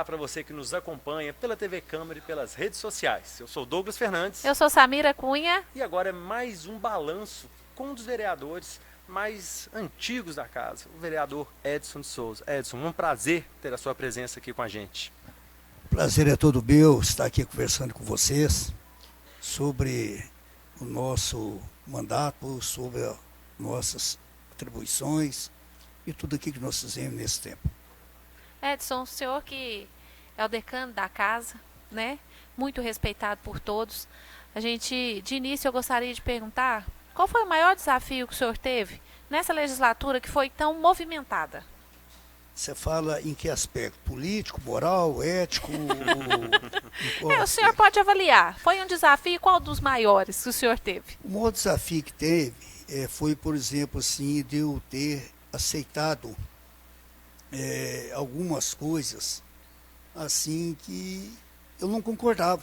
Olá para você que nos acompanha pela TV Câmara e pelas redes sociais. Eu sou Douglas Fernandes. Eu sou Samira Cunha. E agora é mais um balanço com um dos vereadores mais antigos da casa, o vereador Edson de Souza. Edson, um prazer ter a sua presença aqui com a gente. Prazer é todo meu estar aqui conversando com vocês sobre o nosso mandato, sobre as nossas atribuições e tudo aquilo que nós fizemos nesse tempo. Edson, o senhor que é o decano da casa, né? Muito respeitado por todos. De início, eu gostaria de perguntar qual foi o maior desafio que o senhor teve nessa legislatura que foi tão movimentada? Você fala em que aspecto? Político, moral, ético? O senhor pode avaliar. Foi um desafio, qual dos maiores que o senhor teve? O maior desafio que teve foi, por exemplo, assim, de eu ter aceitado algumas coisas assim que eu não concordava.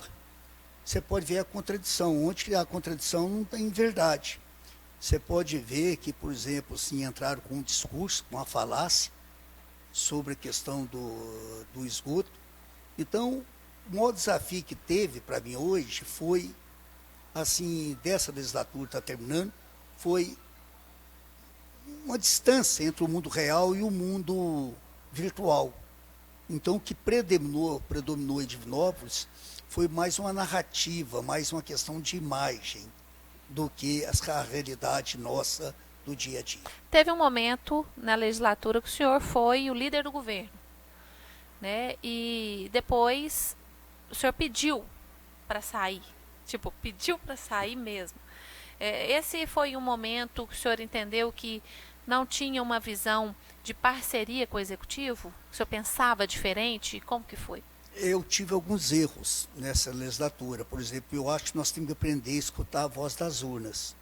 Você pode ver a contradição. Onde que a contradição não tem verdade. Você pode ver que, por exemplo, assim, entraram com um discurso, com uma falácia sobre a questão do esgoto. Então, o maior desafio que teve para mim hoje foi, assim, dessa legislatura está terminando, foi uma distância entre o mundo real e o mundo virtual. Então, o que predominou em Divinópolis foi mais uma narrativa, mais uma questão de imagem do que a realidade nossa do dia a dia. Teve um momento na legislatura que o senhor foi o líder do governo, né? E depois o senhor pediu para sair, pediu para sair mesmo. Esse foi um momento que o senhor entendeu que não tinha uma visão de parceria com o executivo? O senhor pensava diferente? Como que foi? Eu tive alguns erros nessa legislatura. Por exemplo, eu acho que nós temos que aprender a escutar a voz das urnas.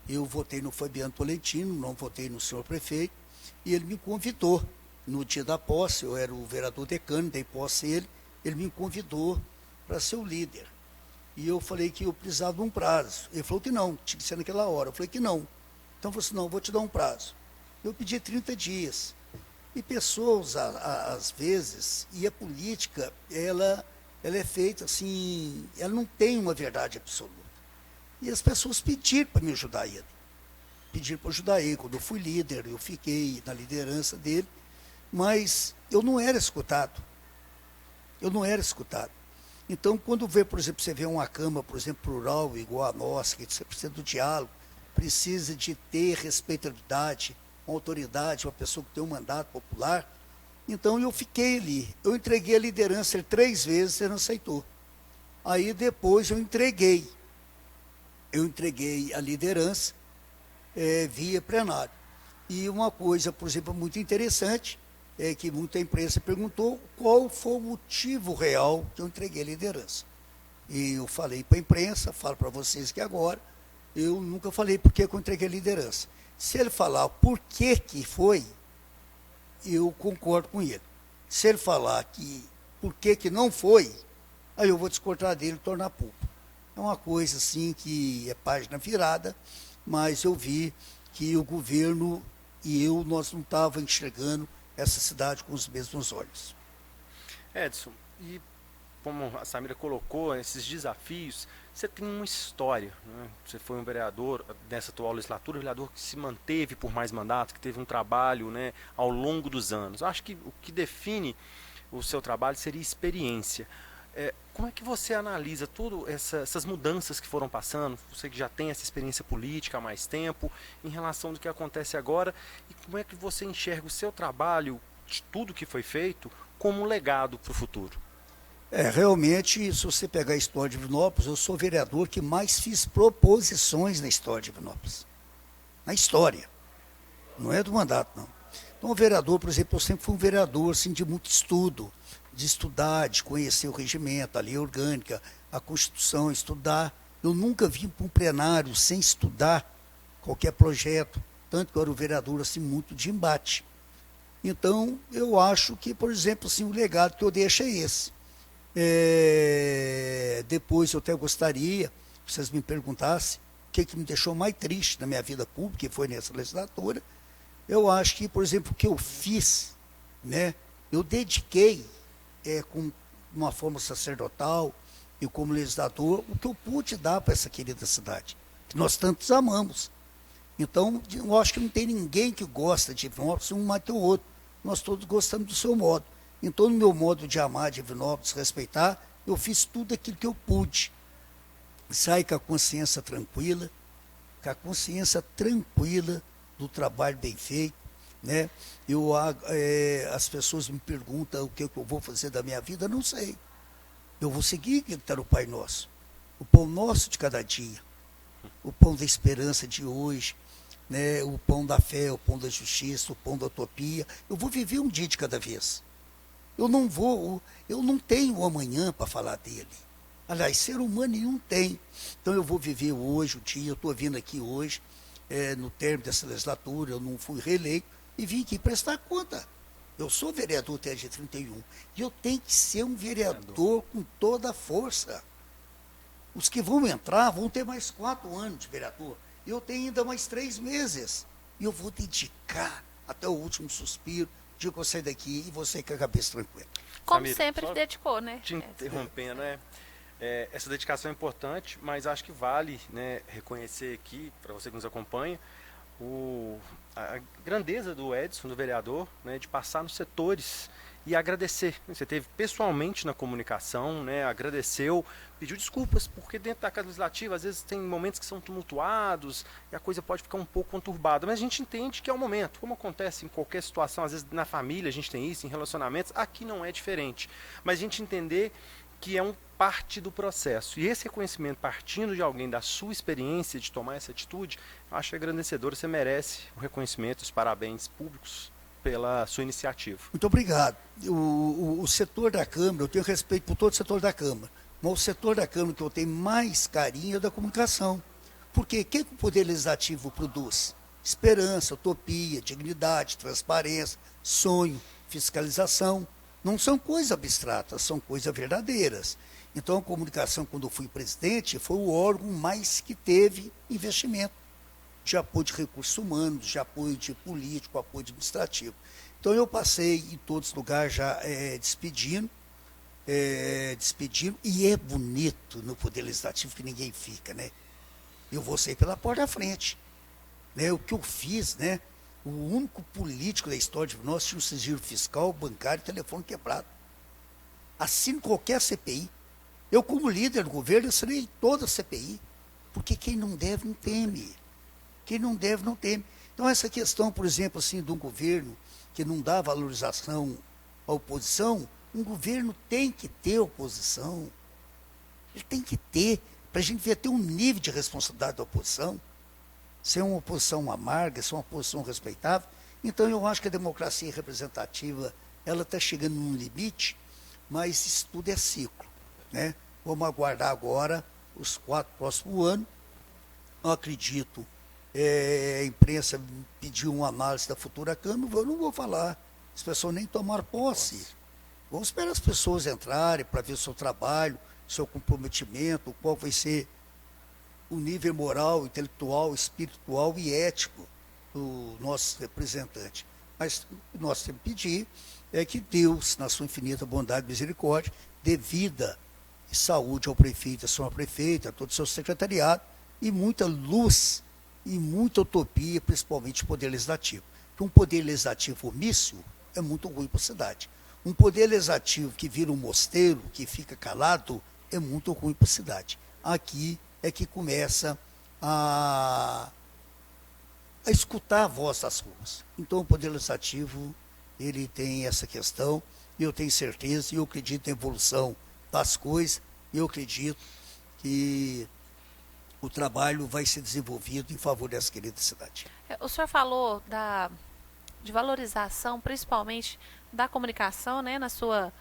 Eu votei no Fabiano Tolentino, não votei no senhor prefeito, e ele me convidou no dia da posse. Eu era o vereador decano, dei posse a ele me convidou para ser o líder. E eu falei que eu precisava de um prazo. Ele falou que não, tinha que ser naquela hora. Eu falei que não. Então eu falei assim, não, eu vou te dar um prazo. Eu pedi 30 dias. E pessoas, às vezes, e a política, ela é feita assim, ela não tem uma verdade absoluta. E as pessoas pediram para me ajudar ele. Pediram para ajudar ele. Quando eu fui líder, eu fiquei na liderança dele, mas eu não era escutado. Eu não era escutado. Então, quando vê, por exemplo, você vê uma Câmara, por exemplo, plural, igual a nossa, que você precisa do diálogo, precisa de ter respeitabilidade, uma autoridade, uma pessoa que tem um mandato popular. Então eu fiquei ali, eu entreguei a liderança 3 vezes, ele não aceitou. Aí depois eu entreguei a liderança via plenário. E uma coisa, por exemplo, muito interessante, é que muita imprensa perguntou qual foi o motivo real que eu entreguei a liderança. E eu falei para a imprensa, falo para vocês que agora, eu nunca falei por que eu entreguei a liderança. Se ele falar por que foi, eu concordo com ele. Se ele falar que por que não foi, aí eu vou descortar dele e tornar público. É uma coisa assim que é página virada, mas eu vi que o governo e nós não estávamos enxergando essa cidade com os mesmos olhos. Edson, e como a Samira colocou, esses desafios, você tem uma história, né? Você foi um vereador nessa atual legislatura, um vereador que se manteve por mais mandatos, que teve um trabalho, né, ao longo dos anos. Eu acho que o que define o seu trabalho seria experiência. Como é que você analisa todas essas mudanças que foram passando, você que já tem essa experiência política há mais tempo, em relação do que acontece agora, e como é que você enxerga o seu trabalho, de tudo que foi feito, como um legado para o futuro? Realmente, se você pegar a história de Divinópolis, eu sou o vereador que mais fiz proposições na história de Divinópolis. Na história. Não é do mandato, não. Então, o vereador, por exemplo, eu sempre fui um vereador assim, de muito estudo, de estudar, de conhecer o regimento, a lei orgânica, a Constituição, estudar. Eu nunca vim para um plenário sem estudar qualquer projeto, tanto que eu era um vereador assim, muito de embate. Então, eu acho que, por exemplo, assim, o legado que eu deixo é esse. Depois eu até gostaria, se vocês me perguntassem, o que me deixou mais triste na minha vida pública, que foi nessa legislatura, eu acho que, por exemplo, o que eu fiz, né, eu dediquei com uma forma sacerdotal e como legislador, o que eu pude dar para essa querida cidade, que nós tantos amamos. Então, eu acho que não tem ninguém que gosta de Divinópolis, um mais que o outro. Nós todos gostamos do seu modo. Então, no meu modo de amar Divinópolis, respeitar, eu fiz tudo aquilo que eu pude. Saí com a consciência tranquila, do trabalho bem feito, né? As pessoas me perguntam o que eu vou fazer da minha vida, não sei. Eu vou seguir aquilo que está no Pai Nosso. O pão nosso de cada dia, o pão da esperança de hoje, né? O pão da fé, o pão da justiça, o pão da utopia. Eu vou viver um dia de cada vez. Eu não tenho o amanhã para falar dele. Aliás, ser humano nenhum tem. Então eu vou viver hoje o dia, eu estou vindo aqui hoje, no término dessa legislatura, eu não fui reeleito, e vim aqui prestar conta. Eu sou vereador até dia 31, e eu tenho que ser um vereador com toda a força. Os que vão entrar vão ter mais 4 anos de vereador, eu tenho ainda mais 3 meses. E eu vou dedicar até o último suspiro, de que eu sair daqui e você com a cabeça tranquila. Como Samir, sempre dedicou, né? Te interrompendo, né? Essa dedicação é importante, mas acho que vale, né, reconhecer aqui, para você que nos acompanha, a grandeza do Edson, do vereador, né, de passar nos setores e agradecer. Você teve pessoalmente na comunicação, né, agradeceu, pediu desculpas, porque dentro da Casa Legislativa, às vezes tem momentos que são tumultuados e a coisa pode ficar um pouco conturbada, mas a gente entende que é o momento, como acontece em qualquer situação, às vezes na família a gente tem isso, em relacionamentos, aqui não é diferente. Mas a gente entender que é parte do processo. E esse reconhecimento partindo de alguém da sua experiência de tomar essa atitude, eu acho agradecedor, você merece o reconhecimento, os parabéns públicos pela sua iniciativa. Muito obrigado. O setor da Câmara, eu tenho respeito por todo o setor da Câmara, mas o setor da Câmara que eu tenho mais carinho é da comunicação. Porque o que o Poder Legislativo produz? Esperança, utopia, dignidade, transparência, sonho, fiscalização. Não são coisas abstratas, são coisas verdadeiras. Então, a comunicação, quando eu fui presidente, foi o órgão mais que teve investimento de apoio de recursos humanos, de apoio de político, apoio administrativo. Então, eu passei em todos os lugares já despedindo, e é bonito no Poder Legislativo que ninguém fica, né? Eu vou sair pela porta da frente. Né? O que eu fiz, né? O único político da história de nós tinha um sigilo fiscal, bancário e telefone quebrado. Assino qualquer CPI. Eu, como líder do governo, assinei toda a CPI. Porque quem não deve, não teme. Quem não deve, não teme. Então, essa questão, por exemplo, assim, de um governo que não dá valorização à oposição, um governo tem que ter oposição. Ele tem que ter, para a gente ver ter um nível de responsabilidade da oposição. Ser uma oposição amarga, ser uma oposição respeitável. Então, eu acho que a democracia representativa, ela está chegando num limite, mas isso tudo é ciclo. Né? Vamos aguardar agora os 4 próximos anos. Eu acredito, a imprensa pediu uma análise da futura Câmara, eu não vou falar. As pessoas nem tomaram posse. Vamos esperar as pessoas entrarem para ver o seu trabalho, o seu comprometimento, qual vai ser o nível moral, intelectual, espiritual e ético do nosso representante. Mas o que nós temos que pedir é que Deus, na sua infinita bondade e misericórdia, dê vida e saúde ao prefeito, à sua prefeita, a todo o seu secretariado, e muita luz e muita utopia, principalmente o Poder Legislativo. Porque um Poder Legislativo omisso é muito ruim para a cidade. Um Poder Legislativo que vira um mosteiro, que fica calado, é muito ruim para a cidade. Aqui é que começa a escutar a voz das ruas. Então, o Poder Legislativo, ele tem essa questão, e eu tenho certeza, e eu acredito na evolução das coisas, e eu acredito que o trabalho vai ser desenvolvido em favor dessa querida cidade. O senhor falou de valorização, principalmente da comunicação, né, na sua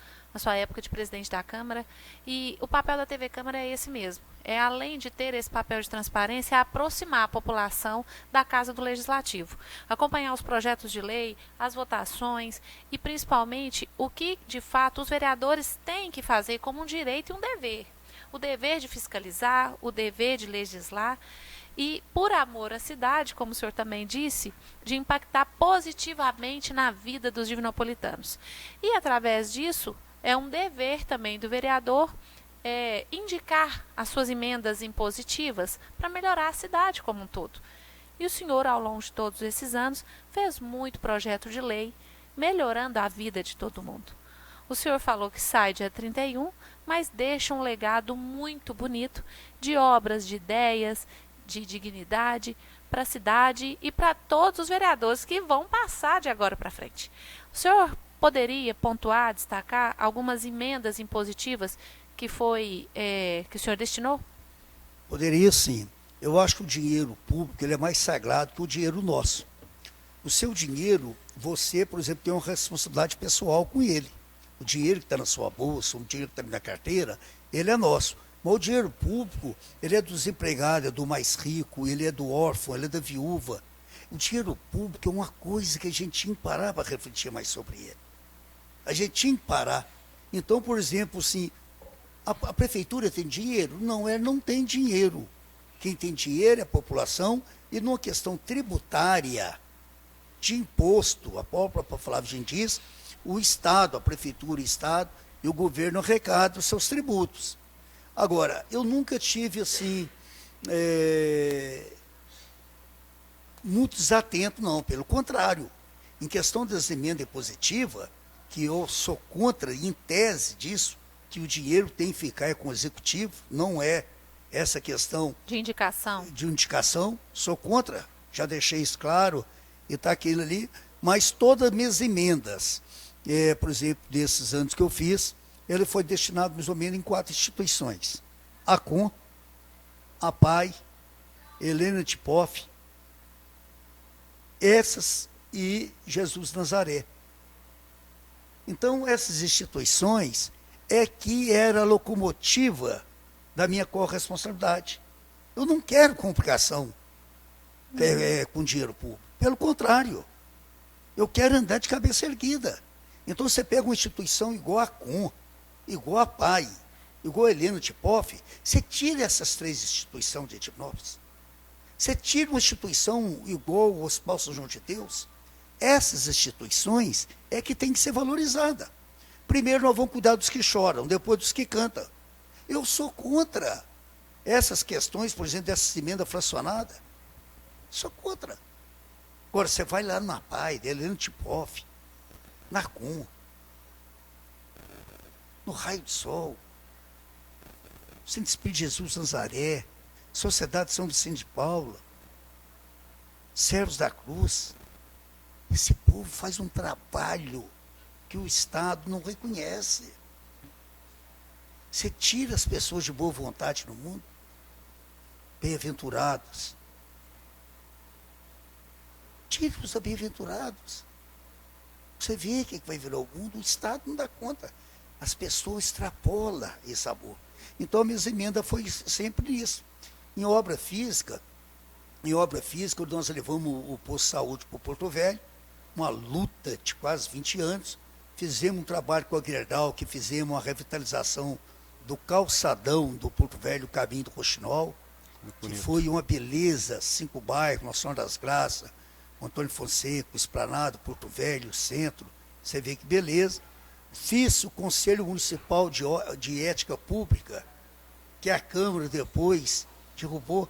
época de presidente da Câmara, e o papel da TV Câmara é esse mesmo. É, além de ter esse papel de transparência, é aproximar a população da Casa do Legislativo. Acompanhar os projetos de lei, as votações e, principalmente, o que, de fato, os vereadores têm que fazer como um direito e um dever. O dever de fiscalizar, o dever de legislar e, por amor à cidade, como o senhor também disse, de impactar positivamente na vida dos divinopolitanos. E, através disso, é um dever também do vereador indicar as suas emendas impositivas para melhorar a cidade como um todo. E o senhor, ao longo de todos esses anos, fez muito projeto de lei, melhorando a vida de todo mundo. O senhor falou que sai dia 31, mas deixa um legado muito bonito de obras, de ideias, de dignidade para a cidade e para todos os vereadores que vão passar de agora para frente. O senhor poderia pontuar, destacar algumas emendas impositivas que que o senhor destinou? Poderia sim. Eu acho que o dinheiro público ele é mais sagrado que o dinheiro nosso. O seu dinheiro, você, por exemplo, tem uma responsabilidade pessoal com ele. O dinheiro que está na sua bolsa, o dinheiro que está na carteira, ele é nosso. Mas o dinheiro público, ele é do desempregado, é do mais rico, ele é do órfão, ele é da viúva. O dinheiro público é uma coisa que a gente tinha que parar para refletir mais sobre ele. A gente tinha que parar. Então, por exemplo, assim, a prefeitura tem dinheiro? Não, ela não tem dinheiro. Quem tem dinheiro é a população e numa questão tributária, de imposto, a própria palavra diz, o Estado, a prefeitura, o Estado e o governo arrecadam os seus tributos. Agora, eu nunca tive, assim, muito desatento, não. Pelo contrário, em questão das emendas impositivas, que eu sou contra, em tese disso, que o dinheiro tem que ficar com o executivo, não é essa questão de indicação, sou contra, já deixei isso claro, e está aquilo ali, mas todas as minhas emendas, por exemplo, desses anos que eu fiz, ele foi destinado mais ou menos em 4 instituições. A COM, a PAI, Helena Tipoff, essas e Jesus Nazaré. Então, essas instituições é que era a locomotiva da minha corresponsabilidade. Eu não quero complicação com dinheiro público. Pelo contrário, eu quero andar de cabeça erguida. Então você pega uma instituição igual a COM, igual a PAI, igual a Helena Tipoff, você tira essas 3 instituições de Etiópolis. Você tira uma instituição igual o Hospital São João de Deus. Essas instituições é que tem que ser valorizada. Primeiro nós vamos cuidar dos que choram, depois dos que cantam. Eu sou contra essas questões, por exemplo, dessa emenda fracionada. Sou contra. Agora, você vai lá na PAI, Helena Tipoff, na COM, no Raio de Sol, Centro Espírito Jesus Nazaré, Sociedade São Vicente de Paula, Servos da Cruz. Esse povo faz um trabalho que o Estado não reconhece. Você tira as pessoas de boa vontade no mundo, bem-aventurados. Tira os bem-aventurados. Você vê o que vai virar o mundo, o Estado não dá conta. As pessoas extrapolam esse amor. Então a minha emenda foi sempre nisso. Em obra física, nós levamos o posto de saúde para o Porto Velho, uma luta de quase 20 anos. Fizemos um trabalho com a Gerdau, que fizemos a revitalização do calçadão do Porto Velho, o caminho do Roxinol, que foi uma beleza, 5 bairros, Nossa Senhora das Graças, Antônio Fonseca, Esplanado, Porto Velho, Centro, você vê que beleza. Fiz o Conselho Municipal de Ética Pública, que a Câmara depois derrubou.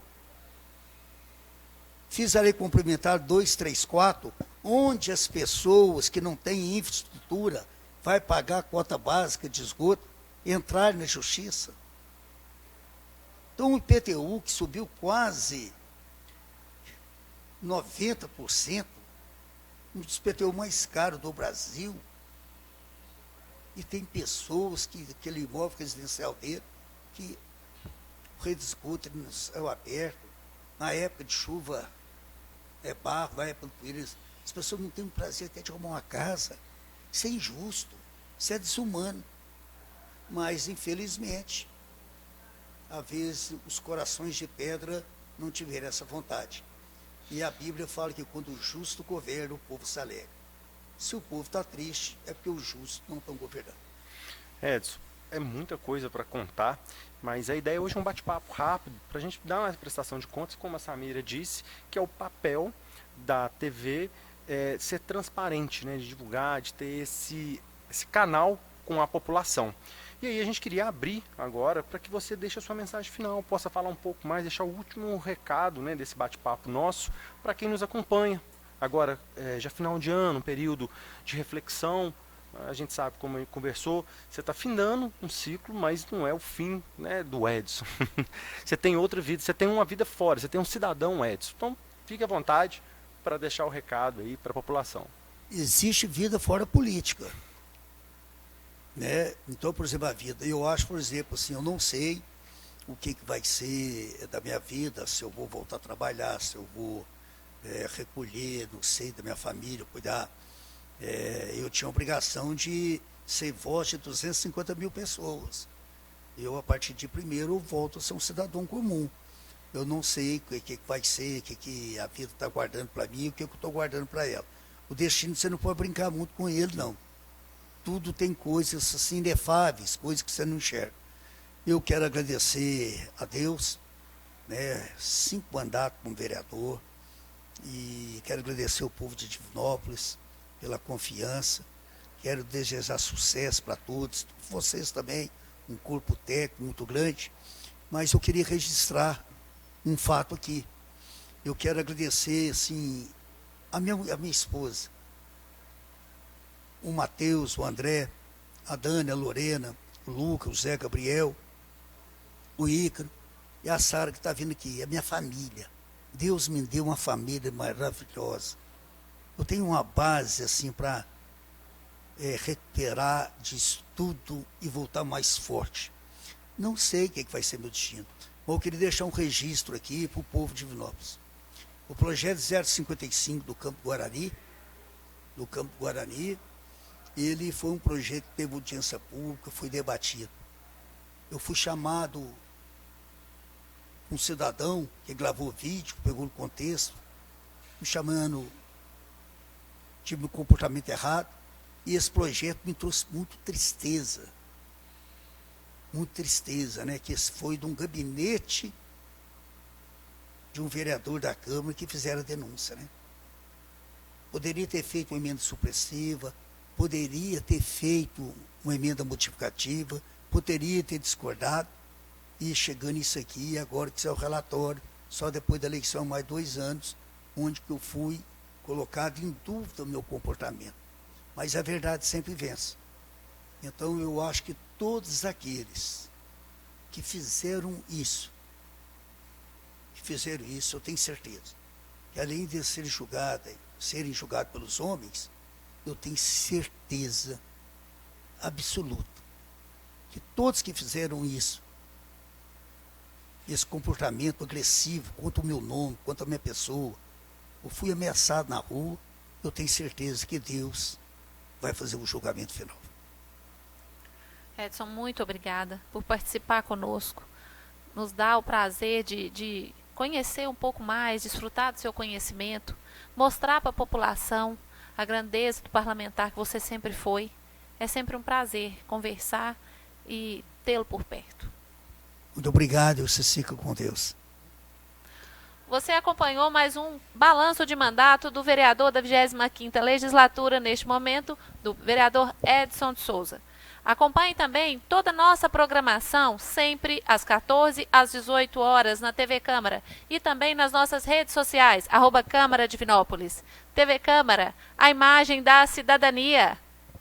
Fiz a lei complementar 234, onde as pessoas que não têm infraestrutura vai pagar a cota básica de esgoto, entrar na justiça. Então o IPTU, que subiu quase 90%, um dos IPTU mais caros do Brasil, e tem pessoas que aquele imóvel residencial dele, que o rede de esgoto no céu aberto, na época de chuva é barro, na época de poeira, as pessoas não têm o prazer até de arrumar uma casa. Isso é injusto, isso é desumano. Mas, infelizmente, às vezes os corações de pedra não tiveram essa vontade. E a Bíblia fala que quando o justo governa, o povo se alegra. Se o povo está triste, é porque os justos não estão governando. Edson, é muita coisa para contar, mas a ideia hoje é um bate-papo rápido, para a gente dar uma prestação de contas, como a Samira disse, que é o papel da TV ser transparente, né, de divulgar, de ter esse canal com a população. E aí a gente queria abrir agora para que você deixe a sua mensagem final, possa falar um pouco mais, deixar o último recado, né, desse bate-papo nosso para quem nos acompanha. Agora, já final de ano, um período de reflexão, a gente sabe, como a gente conversou, você está findando um ciclo, mas não é o fim, né, do Edson. Você tem outra vida, você tem uma vida fora, você tem um cidadão Edson. Então, fique à vontade para deixar o recado aí para a população. Existe vida fora política, né? Então, por exemplo, a vida, eu acho, por exemplo, assim, eu não sei o que vai ser da minha vida, se eu vou voltar a trabalhar, se eu vou recolher, não sei, da minha família, cuidar. Eu tinha a obrigação de ser voz de 250 mil pessoas. Eu, a partir de primeiro, volto a ser um cidadão comum. Eu não sei o que vai ser, o que a vida está guardando para mim, o que eu estou guardando para ela. O destino, você não pode brincar muito com ele, não. Tudo tem coisas assim inefáveis, coisas que você não enxerga. Eu quero agradecer a Deus, né, 5 mandatos como vereador, e quero agradecer ao povo de Divinópolis pela confiança. Quero desejar sucesso para todos, vocês também, um corpo técnico muito grande, mas eu queria registrar um fato aqui. Eu quero agradecer, assim, a minha esposa, o Matheus, o André, a Dani, a Lorena, o Lucas, o Zé Gabriel, o Ícaro e a Sara que está vindo aqui, a minha família. Deus me deu uma família maravilhosa. Eu tenho uma base assim para recuperar de estudo e voltar mais forte. Não sei o que vai ser meu destino, mas eu queria deixar um registro aqui para o povo de Divinópolis. O projeto 055 do Campo Guarani, ele foi um projeto que teve audiência pública, foi debatido. Eu fui chamado, um cidadão que gravou vídeo, pegou no contexto, me chamando, tive um comportamento errado, e esse projeto me trouxe muita tristeza, né? Que esse foi de um gabinete de um vereador da Câmara que fizeram a denúncia, né? Poderia ter feito uma emenda supressiva, poderia ter feito uma emenda modificativa, poderia ter discordado, e chegando isso aqui, agora que isso é o relatório, só depois da eleição, mais 2 anos, onde que eu fui colocado em dúvida o meu comportamento. Mas a verdade sempre vence. Então eu acho que todos aqueles que fizeram isso, eu tenho certeza, que além de serem julgados pelos homens, eu tenho certeza absoluta que todos que fizeram isso, esse comportamento agressivo contra o meu nome, contra a minha pessoa, eu fui ameaçado na rua, eu tenho certeza que Deus vai fazer o julgamento final. Edson, muito obrigada por participar conosco. Nos dá o prazer de conhecer um pouco mais, desfrutar do seu conhecimento, mostrar para a população a grandeza do parlamentar que você sempre foi. É sempre um prazer conversar e tê-lo por perto. Muito obrigado, você fica com Deus. Você acompanhou mais um balanço de mandato do vereador da 25ª legislatura, neste momento, do vereador Edson de Souza. Acompanhe também toda a nossa programação, sempre às 14 às 18 horas na TV Câmara e também nas nossas redes sociais, @Câmara Divinópolis. TV Câmara, a imagem da cidadania.